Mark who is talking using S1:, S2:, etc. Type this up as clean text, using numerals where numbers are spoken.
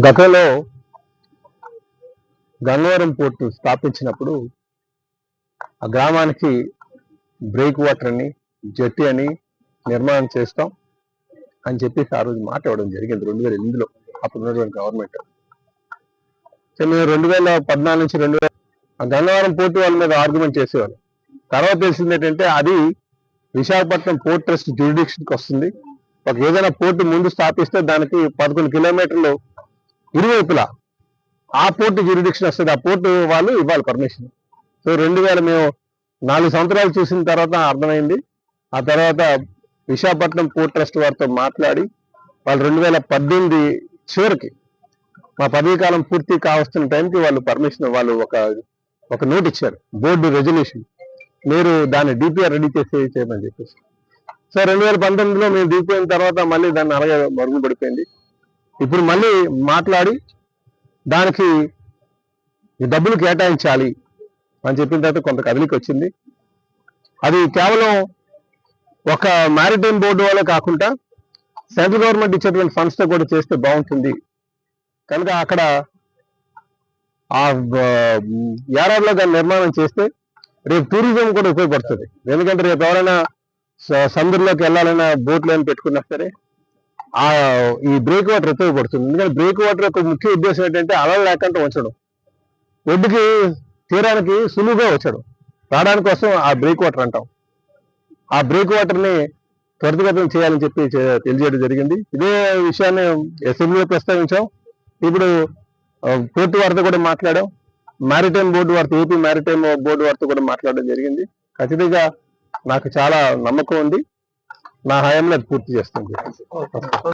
S1: గతంలో గన్నవరం పోర్టు స్థాపించినప్పుడు ఆ గ్రామానికి బ్రేక్ వాటర్ అని జట్టి అని నిర్మాణం చేస్తాం అని చెప్పేసి ఆ రోజు మాట ఇవ్వడం జరిగింది 2008లో అప్పుడు ఉన్నటువంటి గవర్నమెంట్. మేము 2014 నుంచి గన్నవరం పోర్టు వాళ్ళ మీద ఆర్గ్యుమెంట్ చేసేవాళ్ళు. తర్వాత తెలిసింది ఏంటంటే అది విశాఖపట్నం పోర్ట్ ట్రస్ట్ జ్యూరిడిక్షన్కి వస్తుంది. ఒక ఏదైనా పోర్టు ముందు స్థాపిస్తే దానికి 11 కిలోమీటర్లు ఇరువైపులా ఆ పోర్టు జ్యూరిడిక్షన్ వస్తుంది. ఆ పోర్టు వాళ్ళు ఇవ్వాలి పర్మిషన్. సో 2000 మేము 4 సంవత్సరాలు చూసిన తర్వాత అర్థమైంది. ఆ తర్వాత విశాఖపట్నం పోర్ట్ ట్రస్ట్ వారితో మాట్లాడి వాళ్ళు 2018 చివరికి మా పదవీ కాలం పూర్తి కావస్తున్న టైంకి వాళ్ళు పర్మిషన్ వాళ్ళు ఒక నోట్ ఇచ్చారు, బోర్డు రెజల్యూషన్, మీరు దాన్ని డిపిఆర్ రెడీ చేయమని చెప్పేసి. సో 2019లో మేము దిగిపోయిన తర్వాత మళ్ళీ దాన్ని అలాగే మరుగున పడిపోయింది. ఇప్పుడు మళ్ళీ మాట్లాడి దానికి డబ్బులు కేటాయించాలి అని చెప్పిన తర్వాత కొంత కదలికి వచ్చింది. అది కేవలం ఒక మ్యారిటైమ్ బోర్డు వాళ్ళే కాకుండా సెంట్రల్ గవర్నమెంట్ ఇచ్చేటువంటి ఫండ్స్ తో కూడా చేస్తే బాగుంటుంది కనుక అక్కడ ఆ యారాడ్లో దాన్ని నిర్మాణం చేస్తే రేపు టూరిజం కూడా ఉపయోగపడుతుంది. ఎందుకంటే రేపు ఎవరైనా సముద్రంలోకి వెళ్ళాలన్నా బోట్లు ఏమైనా పెట్టుకున్నా సరే ఈ బ్రేక్ వాటర్ ఉపయోగపడుతుంది. ఎందుకంటే బ్రేక్ వాటర్ యొక్క ముఖ్య ఉద్దేశం ఏంటంటే అలలు లేకుండా ఉంచడం, ఒడ్డుకి తీరానికి సులువుగా వచ్చడం, రావడానికి కోసం ఆ బ్రేక్ వాటర్ అంటాం. ఆ బ్రేక్ వాటర్ని త్వరితగతం చేయాలని చెప్పి తెలియజేయడం జరిగింది. ఇదే విషయాన్ని అసెంబ్లీలో ప్రస్తావించాం. ఇప్పుడు పోర్టు వారితో కూడా మాట్లాడాం, మ్యారిటైమ్ బోర్డు వారితో, ఏపీ మ్యారిటైమ్ బోర్డు వారితో కూడా మాట్లాడడం జరిగింది. ఖచ్చితంగా నాకు చాలా నమ్మకం ఉంది, నా హయాంలో అది పూర్తి చేస్తాను.